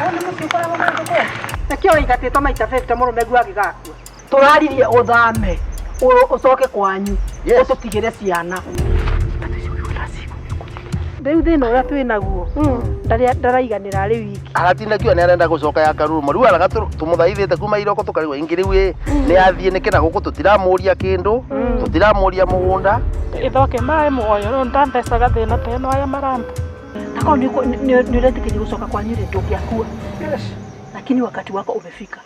Ona musikora wa mwanzo. Nakio ingatete maita 50 murume gwa gigakua. Turaririe uthame. Ucoke kwanyu. Ututigire ciana. Riu thina uria twinaguo. Ndaraiganira ari wiki. Agatina kio ni arenda gucoka ya Karumo. Riu araga tumuthaithite kuma iroko tukarigwo ingi riu ni athie nikena guku tutiramuria kindu, tutiramuria mugunda. Ithoke mai muoyo ro ndambecaga thina teno aya maramba. Nakao ni uretikije gucoka kwanyu ri ndungiakua. Yes. Lakini wakati wako umefika.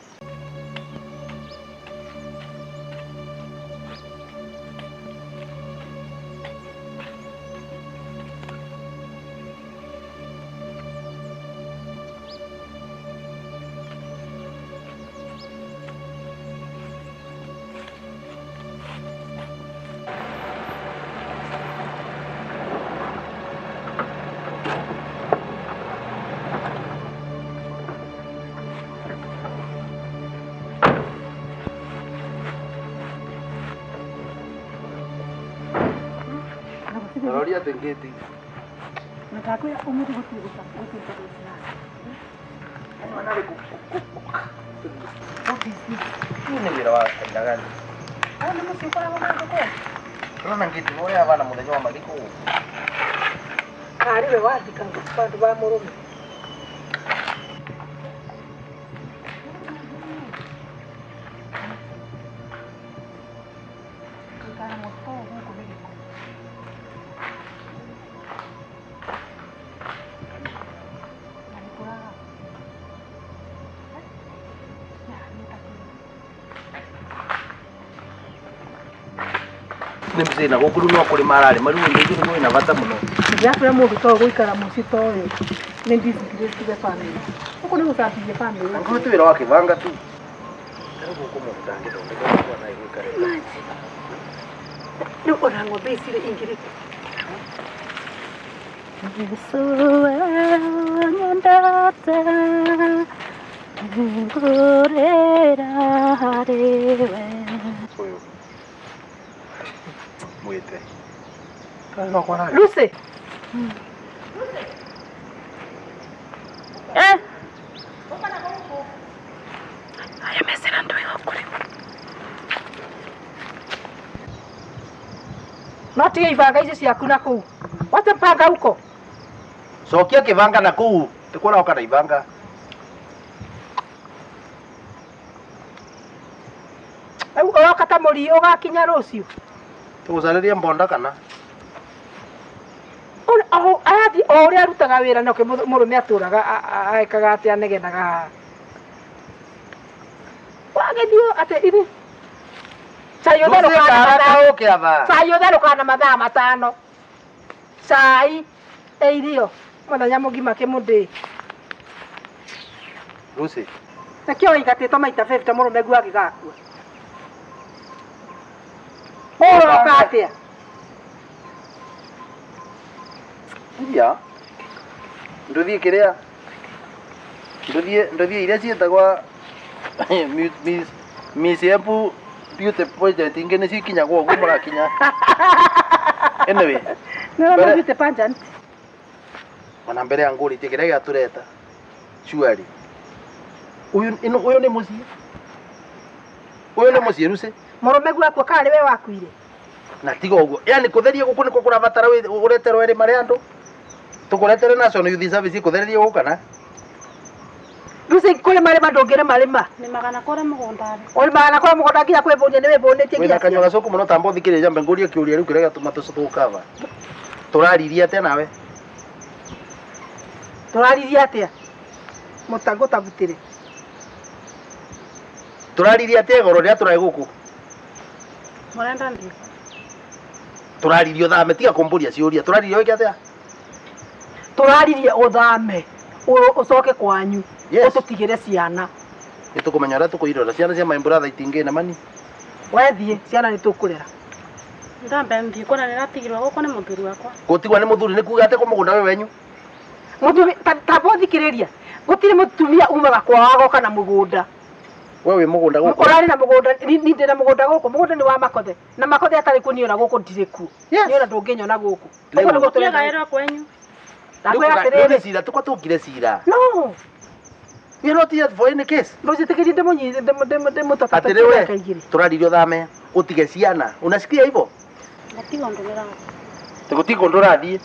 Roria tengeti. Nataka ya umudu kutugusa. Ana le ku. Ni mira wa ndagani. Ona musikora wa mwanzo. Rona ngiti moya abana muthenya wa maliko. Kari we wathika bandu ba murume. Kaka moto huko biliko. Nimsina gukuru no kuri marari maru ngi ngo ina bata muno. Yakura mundu to guikara muci toyo. Ni ndisikirie family. Uko ni usafiri family. Ngo tu wira wake vanga tu. Ndio guko mutange ndo ngo na igikare. Ni orango besire ingiri. Yesuwe nyandata ngorera harewe. Oyo. Muite. Kana kwa nani? Lucy. Aya mesera ndo yakuri. Noti ibanga ici ciaku na kuu. Wate panga huko. Sokia kivanga na kuu. Tukona wakana ibanga. Au okata muri ugakinya rucio. Tugusariria mbonda kana. Ati oria arutaga wira noke murume aturaga aikaga ati anegenaga. Wagethio ati ibi. Sayo dero kana. Sayo dero kana mathaa matano. Sai eirio. Muthenya mugima kimundi. Lucy. Nakio ingatete maita 50 murume gwa gigakua. Ora katia. Ya. Nduthie kiria. Nduthie iria cietagwa Miss Embu Beauty Project ingene cikinya gwo gumura kinya. Anyway. No beauty pageant. Mana mbere ya nguri tikiria gia tureta. Shuari. Uyu ni mucie. Uyu ni mucie Lucy. Murume gwaku kari we wakuire. Na tiga uguo. Yani kutheria guku niko kurabatara ureterwo eri mari andu. Tukuretere National Youth Service kutheria guku kana. Lucy kule mari mandongere marima. Ni magana kora mugondari. Oi magana kora mugonda nginya kwebonye niwe bonetie nginya. Wina kanyo gacoku muno tambo thikire jambe nguria kiuria riu kirega tumatoso tukava. Turariria atia nawe. Turariria atia. Mutango tabutire. Turariria atia goro ria turai guku. Murenda ndi. Turaririo thame tiga kumburia ciuria. Turaririo iki atia. Turaririe uthame. Ucoke kwanyu. Ututigire ciana. Nitukumenya ura tukuirora ciana cia my brother itinge na mani. Wethie ciana ni tukurera. Ndambe ndi kona ni ratigirwa guko ni muthuri wakwa. Gutigwa ni muthuri ni kuga ate ko mugunda we wenyu. Muthuri tabothikiriria. Gutire mutumia umaga kwago kana mugunda. Wewe mugunda guko. Urari na mugunda ni ndira mugunda guko. Mugunda ni wa makothe. Na makothe atari kuniona guko ndiriku. Niona ndunginyona guku. Guko ni guturega era kwenyu. Ndakwe atiriri cira tukwa tungire cira. No. You're not here for any case. Mbozi tikiri demo tata. Atelewe. Turadirio thame. Utige ciana. Unasikia hivyo? Natigo ndonera. Tegutigo ndoradi.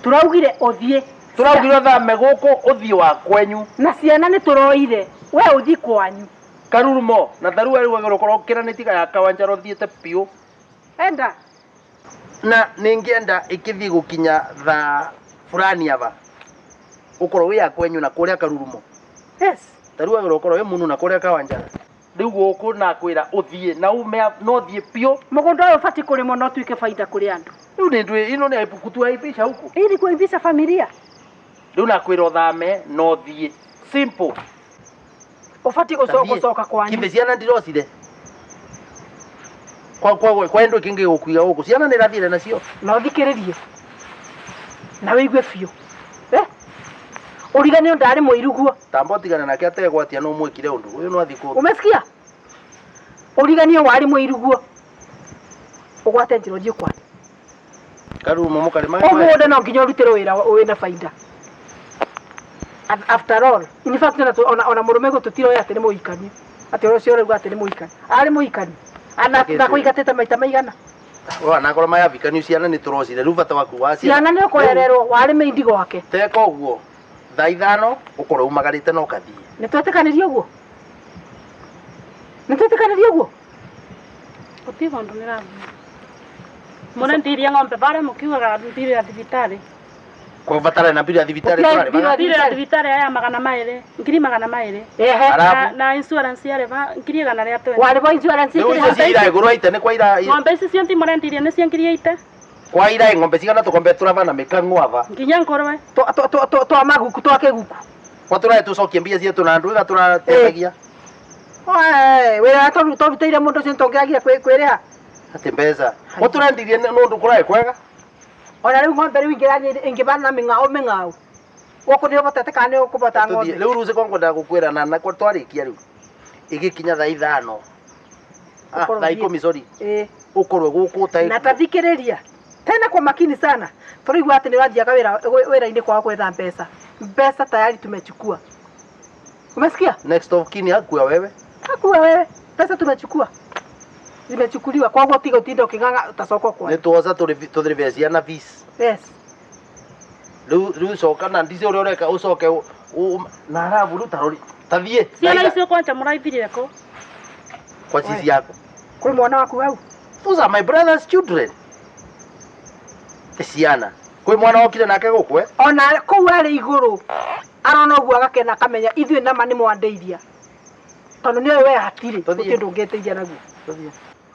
Turaugire othie. Turaugire thame guku uthie wa kwenyu. Na ciana ni turoire. We uthi kwanyu. Karurumo na tharu ari wagero korokera ni tiga ya kawanjaro thiete piu. Enda. Na ningienda ikithi gukinya tha fulani aba. Ukoro wi ya kwenyu na kuria karurumo. Yes. Tharu wagero ukoro wi munu na kuria kawanjaro. Riu guku na kwira uthie na ume no thie piu. Mugondo uyu fati kurimo no tuike faida kuri andu. Riu ni ndwe ino ni aipukutu aipisha huku. Ili kuibisa familia. Riu na kwira uthame no thie. Simple. Ufati gucoka kwanyu. Kimbe ciana ndirocire. Kwa endo kingi gukuiga guku. Ciana ni rathire nacio. No thikiririe. Na wigue biu. Urigani ndari muiruguo. Tambo tigana nake ategwatia no mwikire undu. Uyu no athiko. Umesikia? Urigani wari muiruguo. Ugwate njiro thio kwa. Karurumo mukari mai. Omuonde no nginya urutire wira wina faida. After all, in fact ona murume gututiro ya tene muikani. Ati ucio regu ati ni muikani. Ari muikani. Ana kuigatete maita maigana. Wana korwo maya vikani ciana ni turocire riu bata waku wa ciana ni ukorererwo wari meindi gwake. Teka uguo. Thaa ithano ukorwo umagarite no kathie. Ni twetikanirie uguo. Ni twetikanirie uguo. Utigo ndonera. Mona ndiria ng'ombe bare mukiuga ndiri ya thibitari. Kwa vatara na mbiri ya thibitari twari. Ndiri ya thibitari aya magana maire. Ngiri magana maire. Na insurance yare ba ngiri gana ria twe. Wari ba insurance ngiri. Ni cia ira iguru ite ni kwa ira. Ng'ombe ici cio ndimora ndiria ni cia ngiri ite. Kwa ira ng'ombe cigana tukombe turava na mikangu ava. Nginya ngorwe. To maguku to akeguku. Kwa turae tucokie mbia cietu na ndu iga turateithagia. Wira to bitaire mundu cio tongiagia kwiriha. Ati mbeca. Muturendirie no ndu kurai kwega. Ona riu ng'ombe riu ingibana ming'ao. Woko ndio batete kana ukubata ng'ombe. Riu ruze kongo nda gukwira na kwa twarikia riu. Igikinya thaa ithano. Thaa 10 sorry. Ukorwe guku tai. Na tathikiriria. Tena kwa makini sana. Turigwa ati ni wathiaga wira-ini kwa kwetha mbeca. Mbeca tayari tumechukua. Umesikia? Next of kin hakuwa wewe. Hakuwa wewe. Pesa tumechukua. Zimechukuliwa kwa hivyo tiga utinda ukinganga utasoko kwa. Ni tuoza tudrivecia na fees. Yes. Riu soka na ndize uri ureka ucoke na arabu rutarori. Tathie. Ciana icio kwanja muraithirire ko. Kwa sisi yako. Kwa mwana waku hau. Those are my brother's children. Ciana. Kwa mwana okire nake gukwe. Ona kou ari iguru. Arona uguo agakena kamenya ithuĩ nama nĩ mwandĩiria. Tondũ nĩ we hatiri. Gũtirĩ ndũngĩteithia naguo.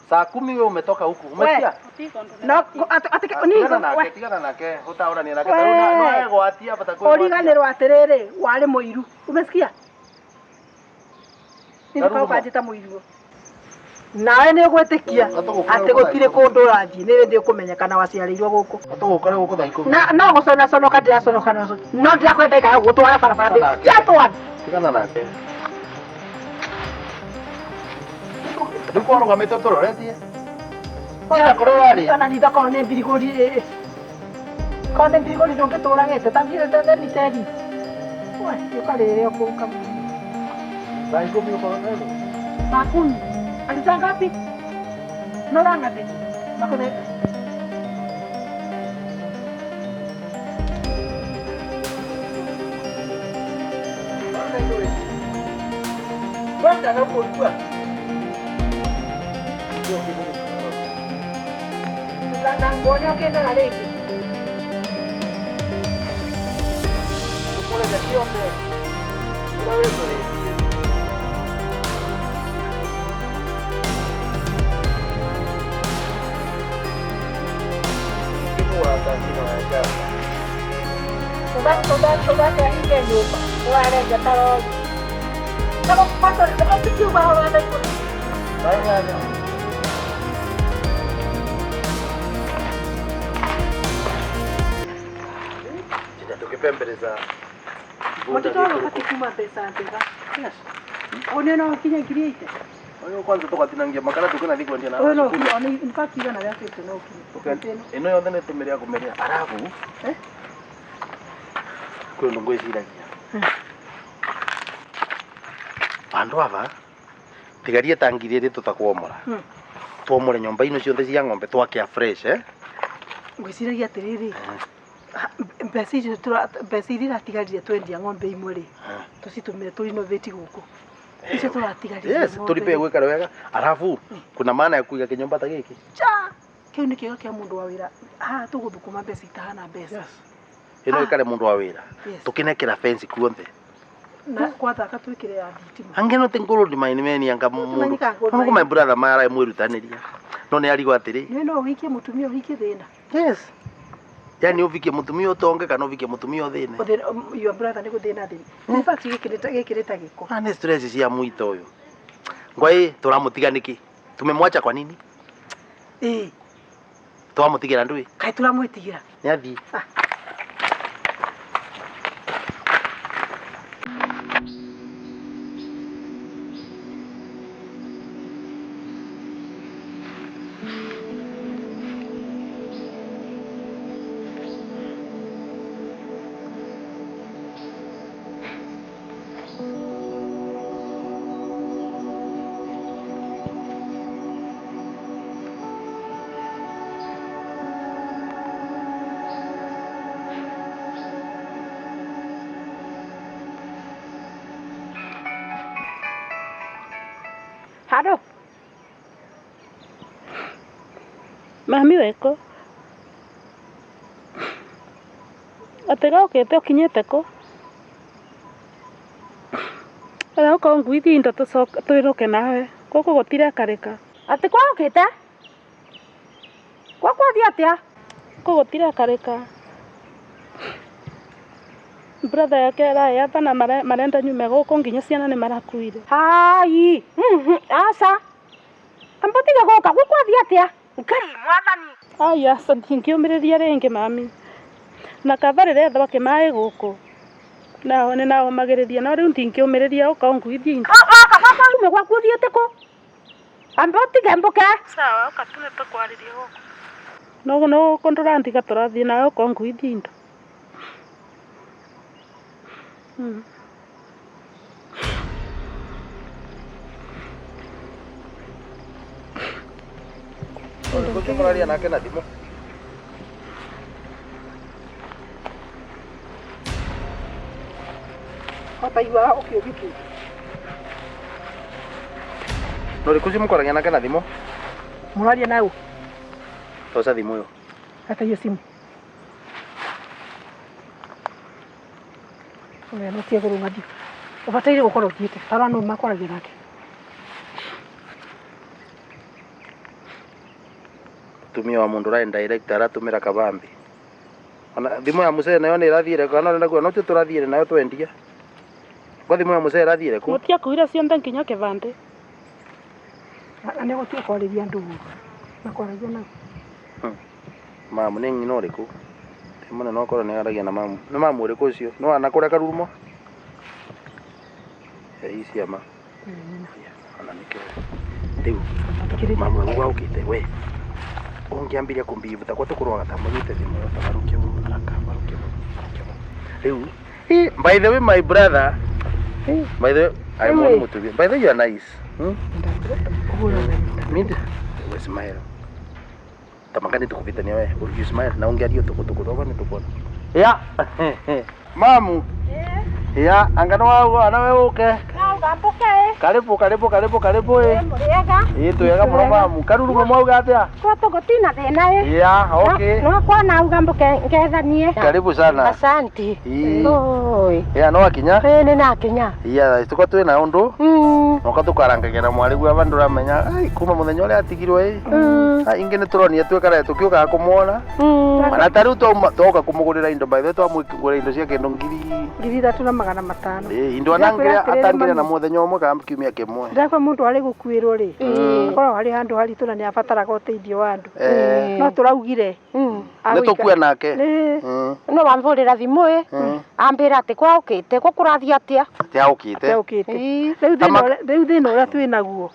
Saa 10 wewe umetoka huku. Umesikia? No tigana nake utaorania nake no ego atia batakuwa. Origanĩrwo atĩrĩrĩ warĩ mũiru. Umesikia? Ndio kajita mũiru. Nawe nĩ gwĩtĩkia atĩ gũtirĩ kũndũ ũrathiĩ nĩ rĩndĩ ũkũmenyekana waciarĩirwo gũkũ. Atũgũkore gũkũ thaa 10. No gũcona conoka ndĩraconoka no ndĩrakwendaga gũtwara barabara ndĩ. Yatwa. Tigana nake. Ndiko ro gamete tororetie. Ona kororari. Ona ni thako nĩ mbirigori. Konde mbirigori ndũngĩtũragĩte tathire ni teri. Oi, ũkarĩrĩa kũka. Thaa 10 uko nani? Saa 10. Alisa ngapi? Nora ngapi? Makone. Kwenda na kuwa. Sasa ngoja kenda na leki. Kule za kiombe. Wewe ndio. Coba inge lupa. Wala ya taro. Kalau pasal kalau kecil bahawa ada itu. Baik. Tidak tukipembeleza. Mtoto wakati kuma pesa anteka. Yes. Oneno kinya kiriite. Oyo kwanza toka tinangia makala tukana thiko ndia na. Oyo no in fact ina ya kitu no kini. Eno yothe ne tumeria kumeria arabu. Kwa ndo ngwezi iragia. andu ava tigarie tangiri ri tutakwomora twomore nyomba ino ciothe cia ng'ombe twakia fresh ngwiciragia atiriri mbeci iria iratigarire twendia ng'ombe imwe ri tucitumire tuinovate guku icio turatigarire yes tulipe gwikara wega alafu kuna maana ya kuiga kinyomba ta giki kiu ni kigo kia mundu wa wira tuguthukuma mbeci itahana mbeca ino ikare mundu wa wira tukinekera fence kuonthe na kwathaka twikire ya thitima angeno tengoro di maini meni anga mundu no my brother mara mwirutaniria no ni arigo atiri no wikie mutumia wikie thina yes yani uvikie mutumia utonge kana uvikie mutumia thine your brother ni guthina thina in fact gikireta giko ni stress cia mwito uyu ngwai turamutiga niki tumemwacha kwa nini twamutigira ndui kai turamwitigira ni athi Hado. Mami weko. Atega ukete ukinyete ko. Ara uko ngwithi indo twiruke nawe. Koko gotire kareka. Ati kwa ukite? Kwa thi atia? Koko gotire kareka. Brother yake ya bana marenda nyume goko nginya ciana ni marakuire. Hai. Asa. Ambatiga goka gukwathi atia? Ngai mwathani. Aya santingiumiriria ringi mami. Na kabarire thake mai goko. Nao ni nao magiriria no riu ntingiumiriria uka ngwithie into. Kaka ume kwa kuthiete ko? Ambatiga mboke. Sawa ukatune tukwaririe goko. No kondora ndiga turathie nayo uka ngwithie into. Kuchumuraria nake na thimo Hataigua ukiugitu no rikucimukoragia nake na thimo muraria nayo tosa thimo yo hata hiyo simu Oya mutie kurunga thi ubataire gukorwo thiete tara no makoragia nake tumia wa mundu rai director aratumira kabambi ona thimo ya musee nayo ni irathire kana naguo no turathire nayo twendia kwa thimo ya musee irathire ku mutia kuira cionthe nginya kivande ane gutie kwariria ndu makoragia na mamu ni ngino riku mwana no korwo ni aragia na mamu ni mamu riku ucio no anakura karurumo isi ama ana nikio riu mamu ngwa ukite we ungiambiria kumbivu takwa tukurwaga ta munyite thimu tabaruke araka baruke riu by the way my brother by the way I want to be by the way you are nice mimi we smile tamangani tukuvitania we you smile na ungeario tukutukutoka ni tukona ya mamu ya angano wao ana wewe uke karibu tuyega muno mamu karuru mwauga atia Kwa togotina thina ya okay no kwa na ugambuke ngethanie karibu sana asante oi ya no akinya ni na kinya ya tuko twina undu noka tukarangagera mwari gwa bandu ramenya ai kuma muthenya uri atigirwe ingi ni turonia twekara tukiuka kumuona mana taru toka kumugurira indo by the twamugurira indo cia kendo ngiri 3,500 indo anangira atangira na muthenya umwe kana kiumia kimwe ndakwa mundu ari gukuirwo ri akora ari handu hari tuna ni abataraga uteithio wa andu no turaugire ni tukua nake no wamvurira thimu ambira ati kwa ukite ko kurathia atia riu thina uria twinaguo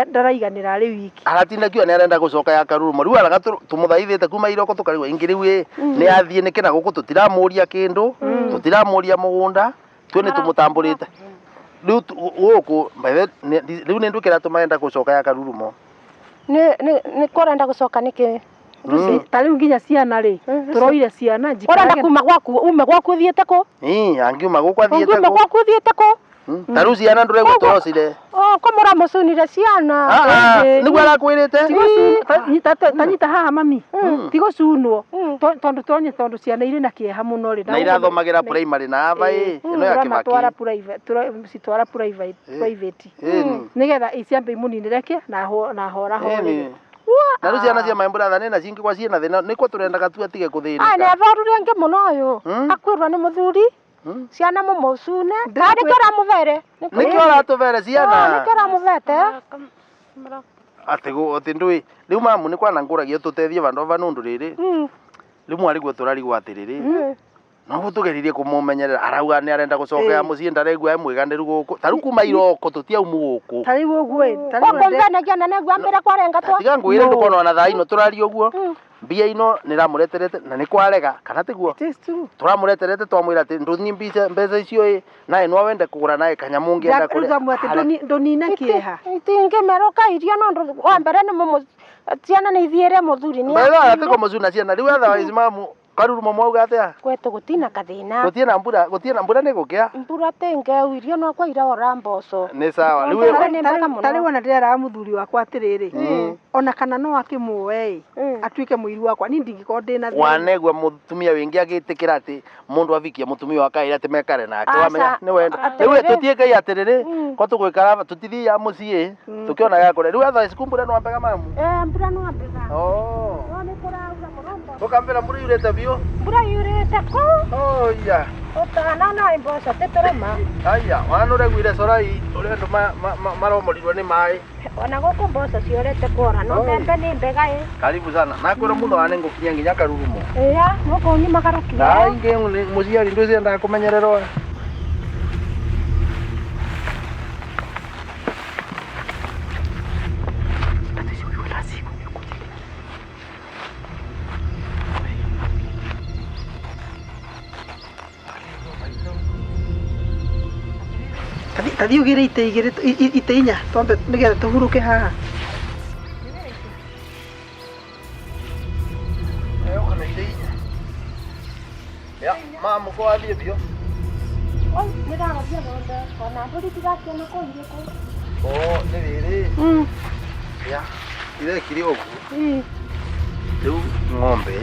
ndaraiganira ari wiki aratinda kio ni arenda gucoka ya karuru riu araga tumuthaithite kuma iroko tukariwa ingi riu ni athie nikena guku tutiramuria kindu tutiramuria mugunda twene tumutamburite Guku riu ni ndukira tumaenda gucoka ya Karurumo. Ni korenda gucoka niki ta riu nginya ciana ri turoire ciana korenda kuma gwaku ume gwaku thiete ku angiuma guku athiete ku ume gwaku thiete ku ta riu ciana nduregwa turocire komora mucunire ciana niguo arakwirite tanyita haha mami tigocunwo tondu ciana iri na kieha muno ri na irathomagira primary na ava ino ya Kibaki citwara private nigetha iciambe imuninire ke na hora na riu ciana cia maimbura thane na cingi kwa ciena thina niko turendaga tu atige kuthina ne thorure ngi muno uyu akwirwa ni muthuri ciana mumucune ndari kora muvere nikio ratuvere ciana nikora muvete ati ndui riu mamu ni kwana nguragia tutethie vandu vanundu riri riu mwariguo turarigwo atiriri no gutugeririe kumumenyerera arauga ni arenda gucokera mucii ndaregua mwiganiru guku taru kuma iroko tutiaumu guku tariu guo kombenagia na negua mbere kwarenga twa tiga ngwire ndukono na thaino turario guo mbia ino niramureterete na ni kwarega kana tiguo turamureterete twamwira ati ndunyi mbeca icio nae no wende kugura nae kanyamu ngienda kuri ndunina kieha itingimeruka irio no wa mbere ni mumu ciana ni ithiire muthuri ni mbega atiko mucuna ciana riu otherwise mamu Karurumo mwauga atia kwetu gutina kathina gutina mbura ni gukia mbura tenge irio no kwa ira ora mboco ni sawa riu tariu ona ndira muthuri wakwa atiriri ona kana no akimuwe atuike muiru wakwa ni ndingiko ndina wanegwa mutumia wingi agitikira ati mundu avikia mutumia wakaira ati mekare nake wamenya ni wenda riu tutieke atiriri ko tugwikara tutithii ya mucii tukiona gakore riu atha isikumbura no ambega mamu mbura no ambega ni kuraura murombo ukambira mbura yurete biu mbura yurete ko ya utana na imboca teterema aya wanure gwire corai uri andu maromorirwo ni mai ona guku mboca ciorete kora no mbembe ni mbega karibu sana nakwira muno ane ngukinya nginya Karurumo nuko nyuma garukia na inge muciari ndu ciendaga kumenyererwo Tadi ugire ite inya twambe nigetha tuhuruke haha kana ite inya ya mamu ko athie bio niraragia ng'ombe ona mbũri tigakĩona kũ irĩkũ nĩ rĩrĩ ya irekire ũguo rĩu ng'ombe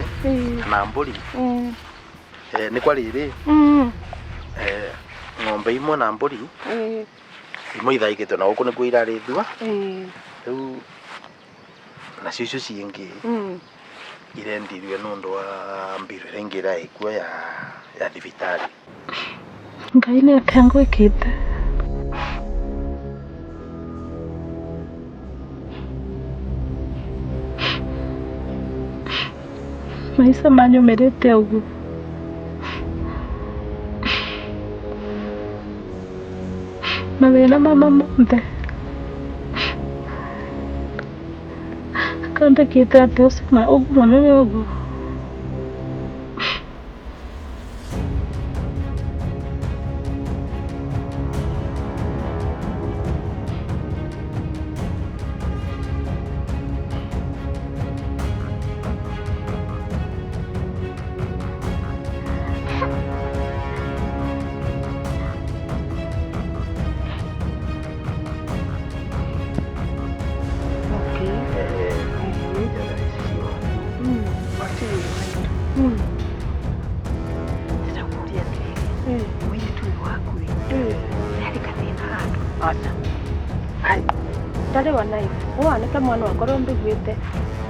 na mbũri nĩ kwa rĩrĩ ng'ombe imwe na mbũri imwe ithaigĩtwo na gũkũ nĩkuo irarĩithua rĩu nacio icio ciĩngĩ irendirio nũndũ wa mbiro ĩrĩa ingĩ ĩraĩkua ya thibitarĩ Ngai nĩ atĩa ngwĩkĩte maica manyũmĩrĩte ũguo mathĩna mama mothe kandĩkĩte atĩ ũcio ũguo mũnene ũguo Tare wanai waneke mwana wakoro mbiguite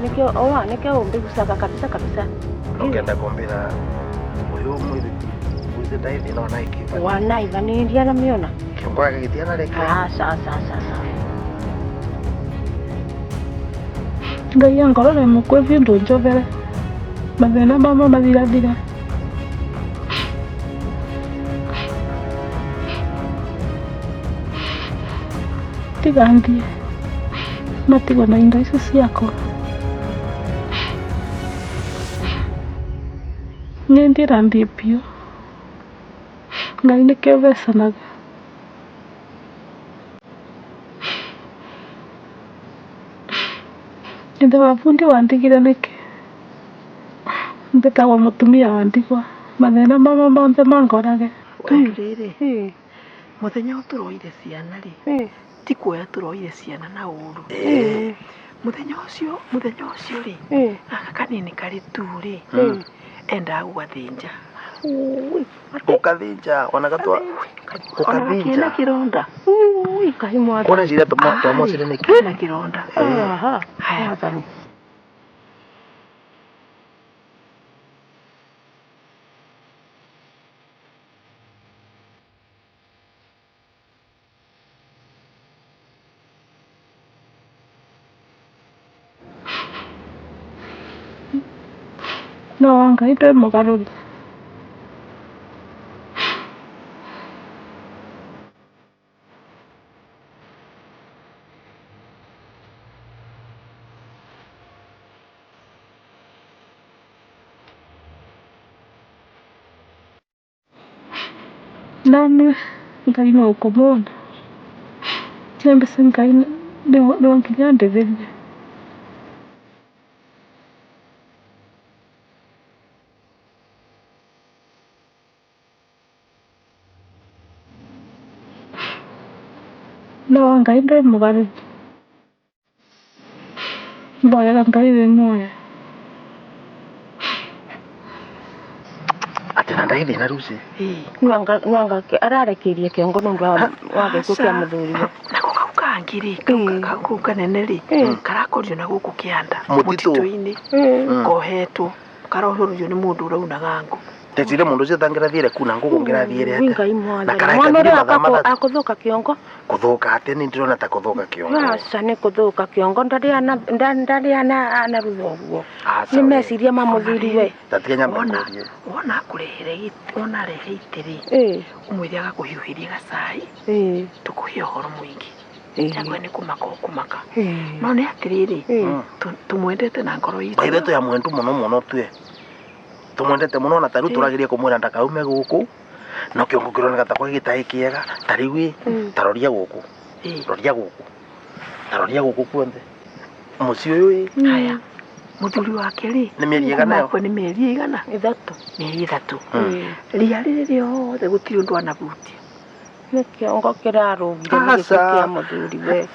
nikio waneke umbigusaga kabisa kabisa nokenda kombira uyu mwiri uze daithi no naiki wanai vani ndia na miona kiongoa kagitiana reka sasa Ngai angorore mukwe vindu njovere mathina mama mathirathira tiganthie matigwo na indo icio ciakwa nĩ ndĩrathiĩ biũ Ngai nĩkĩo vecanaga Ndio wafundi wandigire niki. Mbetagwo mutumia wandigwa. Mathina mama monthe mangorage. Rĩrĩ. Muthenya ũtũroire ciana rĩ. Ti kuoya tũroire ciana na ũru. Muthenya ũcio rĩ. Aka kanini karĩ tu rĩ. Enda gũgathinja. Ukathinja ona gatwa. Ukathinja. Kironda. Kahimwa. Ona jira tomo sire niki. Na kironda. Aha. Haya. No, Ngai ndĩ mũgarũri. Nani Ngai no ũkũmwona. Chembe Ngai nĩ nginya ndĩthĩrie. No, Ngai ndĩ mũgarũri. Mboyaga Ngai wĩ muoyo. Atena ndaithi na ruci. Nwanga ararekeria kiongo nundu wa gĩkuũ kĩa mũthuriwe. Nako kau kangĩ kau kanene rĩ. Karakorio na gũkũ kĩanda. Mũtitũ-inĩ. Kohetwo. Karohorrio nĩ mũndũ ũraunaga ngũ. Tetire mundu ucio tangirathire kuna ngugu ngirathire ate. Ngai mwana. Mwana ũrĩa akũthũka kiongo. Kuthuka ate ni ndirona ta kuthuka kiongo. Aca nĩ kũthũka kiongo ndarĩ ana rũthoguo. Nĩ meciria ma mũthuriwe. Tatiga nyambakurie. Wona akurehere wona rehe itiri. Umwĩre agakũhiũhĩria gacai. Tũkũhe ũhoro mũingĩ. Yagwe nĩ kumaka. No nĩ atiriri. Tumwendete na ngoro itũ. Baithe tu ya mwendu muno tue. Tumwendete muno na taru turagirie kumwira ndakaume guku. No kiongo kirona takwa gitaĩ kiega. Tariwi taroria guku. Taroria guku kuonde. Muci uyu haya. Muthuri wake rĩ. Nĩ mĩeri igana yo. Nĩ mĩeri igana. Mĩeri 3. Ria rĩrĩ rĩothe gũtirĩ ũndũ anabutia. Nĩ kiongo kĩrarũgire nĩ gĩkuũ kĩa mũthuriwe.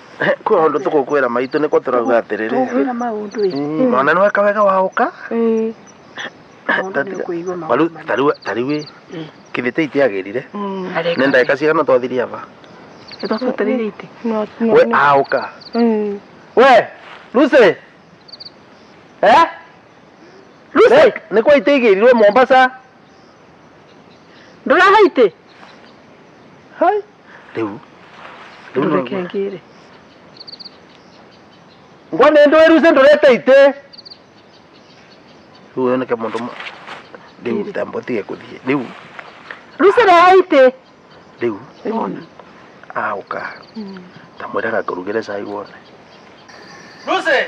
Kwa ndo tukukwira maitu niko turauga atiriri. Tukwira maundu ĩ. Mwana nĩ wega wauka. Malu tariwe. Kithite itiagirire. Nenda ikasiga twathiria aba. Ito twatarire ite. We auka. We Lucy. Lucy, niko itigirirwe Mombasa. Ndurahaite. Hai. Riu. Ndureke Ngwane ndo Lucy ndurete ite. Riu yoneke mundu riu tambotige kuthie. Riu. Lucy ndahaite. Riu. Auka. Tamwiraga kurugire cai wone. Lucy.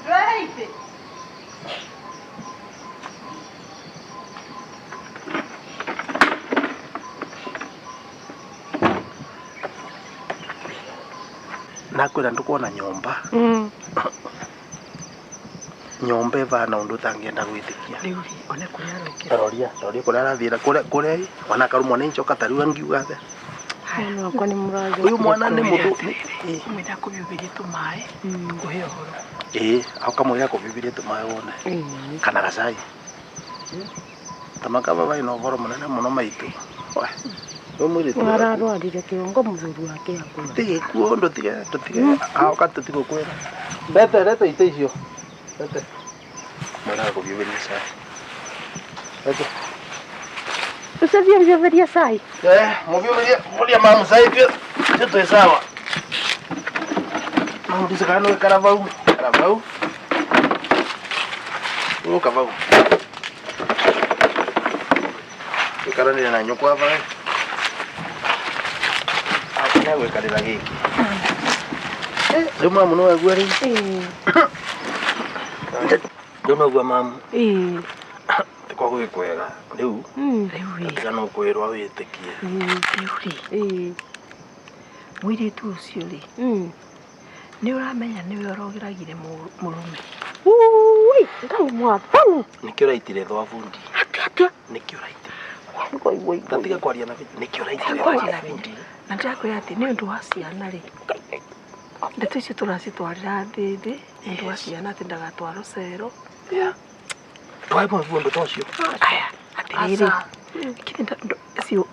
Ndahaite. Nakwira ndukuona nyomba. Nyomba ivana undu tangienda gwitikia. Riu one kuria arokira. Roria kuria arathira kuria wana karumwa ni njoka tariwa ngiuga the. Mwana wakwa nĩ mũrathi. Uyu mwana ni mutu. Mwenda kubibiria tumaĩ. Kuhe ũhoro. Auka mwira kubibiria tumaĩ wone. Kana gacai. Tamaka baba ino ũhoro munene muno maitu. Ararwarire kiongo mũthuri wake akua. Tigikuo ndutige auka tutigukwira. Lete ite icio. Lete. Mwira kubibiria cai. Lete. Usivyovyoveria cai. Mubibiria mamu cai tu sawa. Mamu disakano karavau. Uka vau. Ikarani na nyukwa vae. Akina wekarira giki. Rĩmwe mũno wagua rĩ. Ndũnagua mamu. Tikwa gwĩkwega. Rĩu. Tiga no kwĩrwo wĩtĩkie. Rĩu rĩ. Mũirĩtu ũcio rĩ. Nĩ ũramenya nĩwe ũrogiragire mũrume. Ui, ngai mwathani. Nĩkĩo ũraitire thwa bundi. Atĩa. Nĩkĩo ũraitire. Woi. Tatiga kwaria na nĩkĩo ũraitire Kwaria bundi. Na ndakwĩra atĩ nĩ ũndũ wa ciana rĩ. Ndeto icio tũracitwarĩra thĩthĩ, nĩ ũndũ wa ciana atĩ ndagatwarwo cero. Twae mũndũ ta ũcio. Aya, atĩrĩrĩ.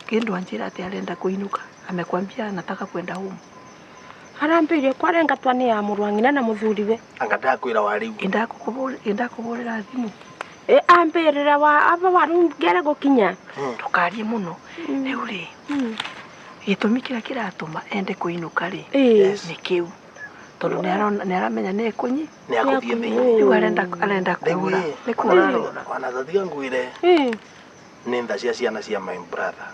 Kĩndũ anjĩra atĩ arenda kũinũka. Amekwambia anataka kwenda home. Arambĩire kwarenga twane ya mũrũ wa ng'ina na mũthuriwe. Anga ndakwĩra wa rĩu. Indakũhũrĩra thimũ. Ambĩrĩra wa aba waru ngere gũkinya. Ndũkarie mũno. Rĩu rĩ. Gĩtũmi kĩrĩa kĩratũma ende kũinũka rĩ. Nĩ kĩu. Tondũ nĩaramenya nĩ ekũnyi. Nĩagũthiĩ thĩinĩ. Rĩu arenda kũra. Nĩ kũra. Ona tatiga ngwĩre. Nĩ tha cia ciana cia my brother.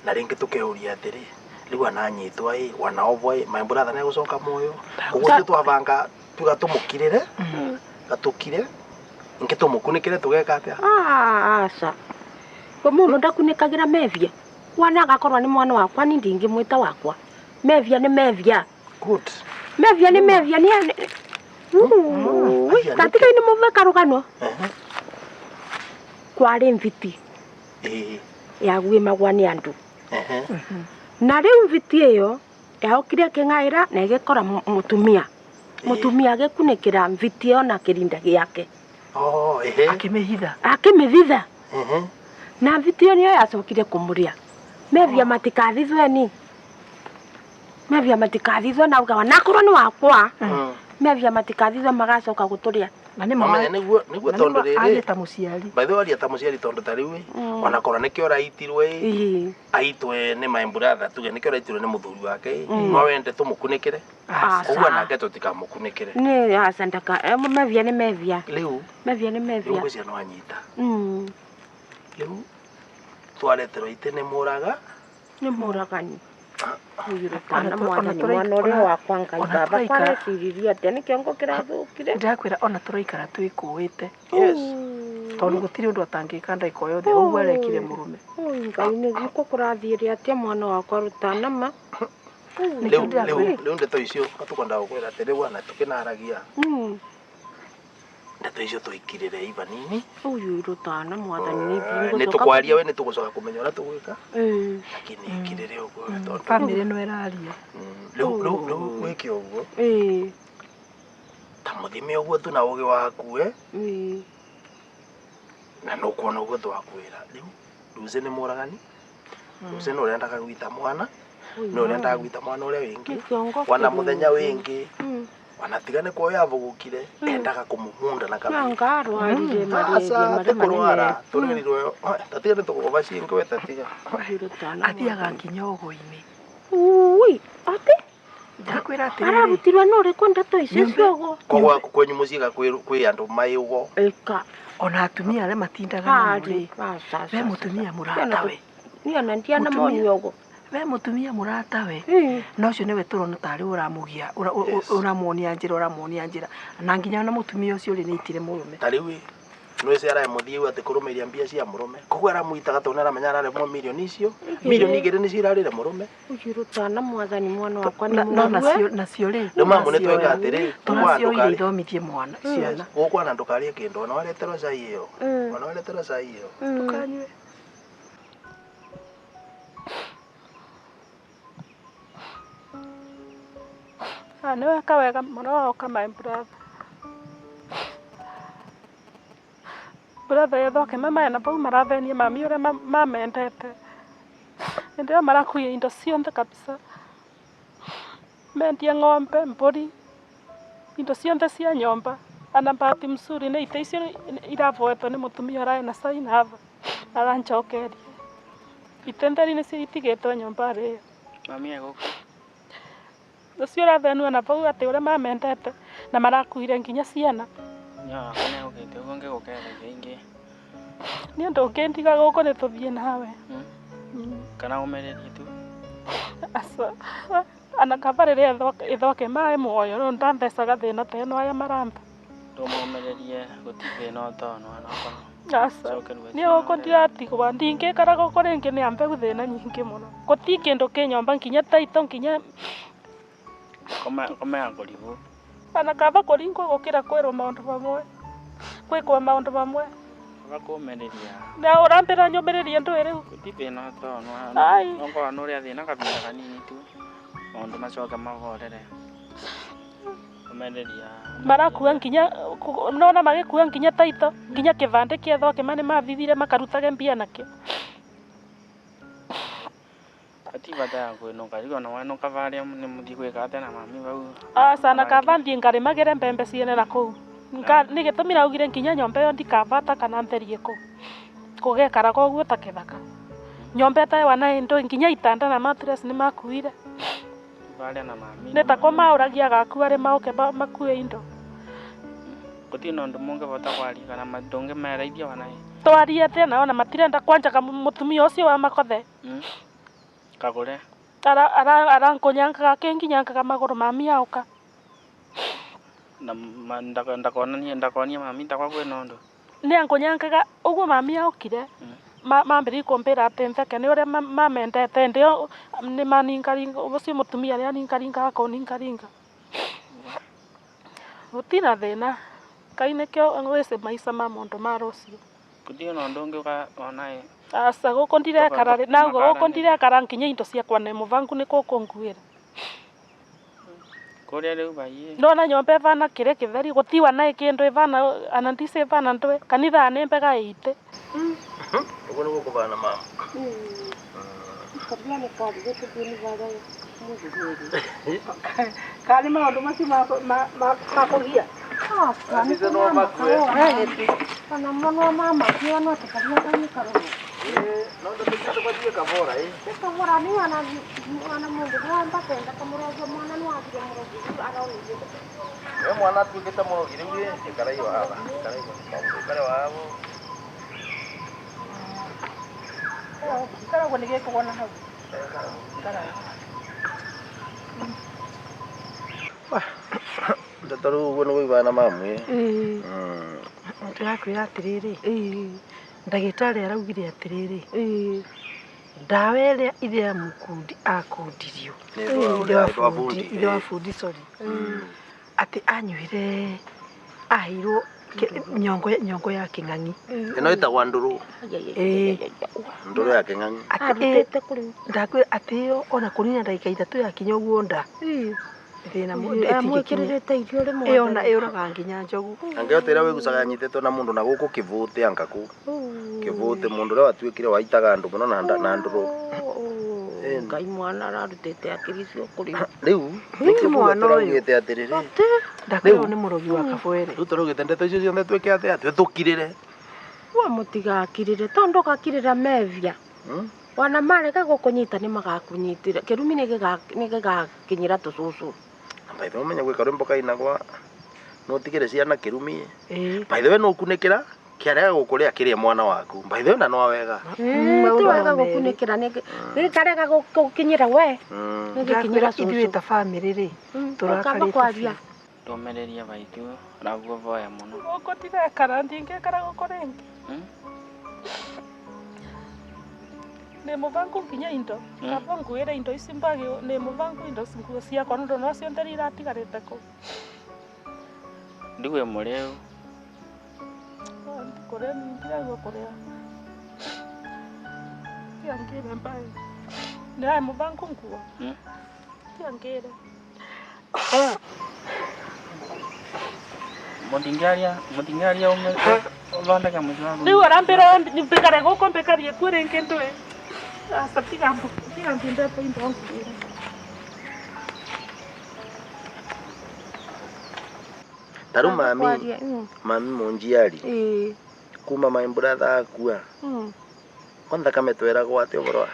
Na rĩngĩ tũkĩhũria atĩrĩ. Rĩu ananyitwo wanaovwa my brother nĩagũcoka muoyo. Ũguo twabanga tugatũmũkirĩre. Gatukire. Inge tũmũkunĩkĩre tũgeka atĩa? Aca. Mũndũ ndakunĩkagĩra mevia. Wana agakorwo nĩ mwana wakwa ni ndingĩmwĩta wakwa. Mevia nĩ mevia. Good. Mevia nĩ mevia ni tatiga ni mũveka rũgano. Kwarĩ mviti. Ya gwĩmagwa nĩ andũ. Na rĩu mviti ĩyo yaokire kĩng'aĩra na ĩgĩkora mũtumia. Mũtumia agĩkunĩkĩra mviti ĩyo na kĩrinda gĩake. Akĩmĩthitha. Na mviti ĩyo nĩyo yacokire kũmũrĩa. Mevia matikathithwe ni. Mevia matikathithwe na ugawa nakorwo nĩ wakwa. Mevia matikathithwe magacoka gũtũrĩa. Na nĩ mama nĩguo tondũ rĩrĩ. Agĩta mũciari. By the way arĩta mũciari tondũ ta rĩu ona korwo nĩkĩo ũraitirwe aitwe nĩ my brother tuge nĩkĩo ũraitirwe nĩ mũthuri wake no wende tũmũkunĩkĩre. Ũguo nake tũtikamũkunĩkĩre. Nĩ acandaka mevia nĩ mevia. Rĩu mevia nĩ mevia. Rĩu ciana wanyita. Rĩu twareterwo itĩ nĩ mũraga. Nĩ mũragani. Ana mwana ũrĩa wakwa Ngai baba kwareciria atĩ nĩ kĩongo kĩrathũkire. Ndakwĩra ona tũraikara twĩkũĩte. Tondũ gũtirĩ ũndũ atangĩka ndagĩka yothe ũguo arekire mũrume. Ngai nĩ gĩko kũrathiĩre atĩa mwana wakwa rutanama. Rĩu ndeto icio tũkwenda gũkwĩra atĩ rĩu ana tũkĩnaragia. Ndeto icio tũikirĩre ivanini. Uyu rutana mwathani nĩ tũkwaria we nĩ tũgũcoka kũmenya ũrĩa tũgwĩka. Lakini ikirĩre ũguo. Family no ĩraria. Rĩu gwĩke ũguo. Ta mũthime ũguo tu na ũgĩ waku na no kuona ũguo twakwĩra. Rĩu ũcio nĩ mũragani. Ũcio nĩ ũrendaga gwita mwana. Nĩ ũrendaga gwita mwana ũrĩa wĩngĩ. Wana mũthenya wĩngĩ. Wanatigane kwa yavugukire endaga kumumunda na kabisa. Ngaro alire marĩria marĩa tũrĩrirwo tatiga nĩ tũgũba cingo tatiga. Athiaga nginya ũgũ-inĩ. Ui, ati? Ndakwĩra atĩ arabutirwo no rĩkũ ndeto icio ciogo. Kwa kwenyu mũciga kwĩ andũ mai ũgo. Eka. Ona atumia arĩa matindaga na mũrĩ. We mũtumia mũratawe. Niona ndiana moni ũgo. We mũtumia mũratawe. No ũcio nĩwe tũrona tarĩ ũramũgia ũramuonia njĩra na nginya na mũtumia ũcio rĩ nĩitire mũrume. Ta rĩu no ĩcio aramũthie atĩ kũrũmĩrĩria mbia cia mũrume. Koguo aramũitaga tondũ aramenya araremwo milioni icio. Milioni 2 nĩcio irarĩre mũrume. Ũjirutana mwathani mwana wakwa nĩ mũrume. Nacio rĩ. Rĩu mamu nĩ tweka atĩrĩ. Tũnacio irĩa ithomithie mwana ciana. Gũkũ ana ndũkarie kĩndũ ona wareterwo cai ĩyo. Ona wareterwo cai ĩyo. Ndũkanyue. Nĩweka wega mũno oka my brother. Brother yethoke mama na pau marathenie mami ũrĩa mamendete. Ndio marakuia indo ciothe kabisa. Mendia ng'ombe, mbũri, indo ciothe cia nyomba. Ana bahati mzuri nĩ ite icio iravoetwo nĩ mũtumia ũrarĩ na sign hava. Aranjokeria. Itenderi nĩcio itigĩtwo nyomba rĩyo. Mami egũkũ. Ũcio ũrathenua na pau atĩ ũrĩa mamendete na marakuire nginya ciana. Nyaa kone ũgĩte ũguo ngĩgũkereria ingĩ. Nĩ ũndũ ũngĩndiga gũkũ nĩ tũthiĩ nawe. Kana ũmererie tu. Asa ana kabarĩre ithoke maĩ muoyo no ndanthecaga thĩna ta ĩno aya maramba. Ndũmũmererie gũtirĩ no tono anokono. Asa nĩ ũkũndiratigwa ndingĩkara gũkũ rĩngĩ nĩ ambe thĩna nyingĩ mũno. Gũtirĩ kĩndũ kĩnyomba nginya taito nginya komea kũrigwo ana kaba kũringwo gũkĩra kwĩrwo maũndũ mamwe gwĩkwo maũndũ mamwe bakũmĩrĩria na ũrambĩra nyũmĩrĩrie ndũĩ rĩu gũtirĩ no tondũ Ai. nongorwo nũrĩa thĩna kabinda kanini tu maũndũ macoke mahorere kũmĩrĩria marakua nginya nona magĩkua nginya taito nginya kĩbandĩ kĩetho kĩmane mathithire makarutage mbia nakĩo atibata ya kwĩnũka rigo na wanũka barĩa nĩ mũthiĩ gwĩka atĩa na mami bau aca na kaba thiĩ ngarĩmagĩre mbembe ciene na kũu nĩ gĩtũmi raugire nginya nyomba ĩyo ndikabata kana therie kũu kũgekara koguo ta kĩthaka nyomba ĩtaewa na ndũ nginya itanda na mattress nĩ makuire barĩa na mami nĩ tako maũragia gakua rĩ maũke makue indo gũtirĩ na ũndũ mũngĩbota kwaria kana ndũngĩmereithia wanaĩ twarie atĩa nao na matirenda kwanjaga mũtumia ũcio wa makothe kagũre arankũnyangaga kĩnginyangaga magũrũ mami aũka na ndakonia mami takwa kwĩna ũndũ nĩ ankũnyangaga ũguo mami aũkire mambĩrĩrie kũmbĩra atĩ mtheke nĩ ũrĩa mamendete ndĩo nĩ maningaringa ũcio mũtumia nĩ aningaringa akũningaringa gũtina thĩna Kai nĩkĩo wĩce maica ma mũndũ ma rũciũ gũtirĩ na ũndũ ũngĩ onaĩ aca gũkũ ndirekara na gũkũ ndirekara nginya indo ciakwa nĩ mũbangu nĩ kũkũnguĩra kũrĩa rĩu baiyĩ ndona nyomba ĩbana kĩrĩ kĩtheri gũtiwa naĩ kĩndũ ĩbana ana ndise ĩbana ndwe kanitha nĩ mbega ĩite ũguo nĩguo kũbana mama Kali maũndũ macio makũgia kana mwana mama kio no takaria kani karoro no ndakĩte kwathie kabora kabora ni wana mundu kwamba kwenda kamũrogo mwana no athire mũrogo aronire we mwana atuĩkĩte mũrogi rĩu rĩ karaiwa haha kare wao karagwo nĩ gĩkũgona hau ndeto rĩu ũguo nĩ gũibana mamu ndĩrakwĩra atĩrĩrĩ ndagĩtarĩ araugire atĩrĩrĩ ndawa ĩrĩa ithĩa mũkundi akundirio ithe wa bundi sorry atĩ anyuire aheirwo nyongo ya kĩng'ang'i ĩno ĩtagwo ndũrũ ndũrũ ya kĩng'ang'i ndakwĩra atĩ ĩyo ona kũnina ndagĩka ithatũ yakinya ũguo nda thĩna mwĩkĩrĩrĩte irio rĩmwe ĩyo na ĩũraga nginya njogu angĩotĩra wĩgucaga nyitĩtwo na mũndũ na gũkũ kĩbũte angaku kĩbũte mũndũ ũrĩa watuĩkire waitaga andũ mũno na ndũrũ Ngai mwana ararutĩte akiri cio kũrĩ rĩu nĩkĩo mwana ũyũgĩte atĩrĩrĩ ndakwĩrwo nĩ mũrogi wa kabwere rĩu tũraugĩte ndeto icio ciothe twĩke atĩa twĩtũkirĩre wa mũtigakirĩre tondũ gakirĩra mevia wana marega gũkũnyita nĩ magakunyitĩra kĩrumi nĩ gĩgakinyĩra tũcũcũ by the way ũmenye gwĩka rwĩmbo kainagwa no tigĩre ciana kĩrumi by the way no ũkunĩkĩra kĩarega gũkũrĩa kĩrĩa mwana waku by the way na no wega ti wega gũkunĩkĩra nĩ karega gũkinyĩra we nĩ gĩkinyĩra ithuĩ ta bamĩrĩ rĩ tũrakarĩte ndũmĩrĩria baitũ raguo voya mũno gũkũ ndirekara ndingĩkara gũkũ rĩngĩ nĩ mũbangu nginya indo kaba nguĩre indo ici mbagi nĩ mũbangu indo nguo ciakwa nũndũ no cio theri iratigarĩte kũu ndigwe mũrĩu kũrĩa ndiragua kũrĩa tiangĩre mbaĩ nĩraĩ mũbangu nguo tiangĩre mũtingĩaria ũthondeke mũciĩ waku rĩu arambĩra mbĩkare gũkũ mbĩkarie kuo rĩngĩ ndũĩ aca tigambi ndeto indo nguĩre taru mami mũnjiari kuma my brother akua kwa thakame tweragwo atĩ ũhoro wa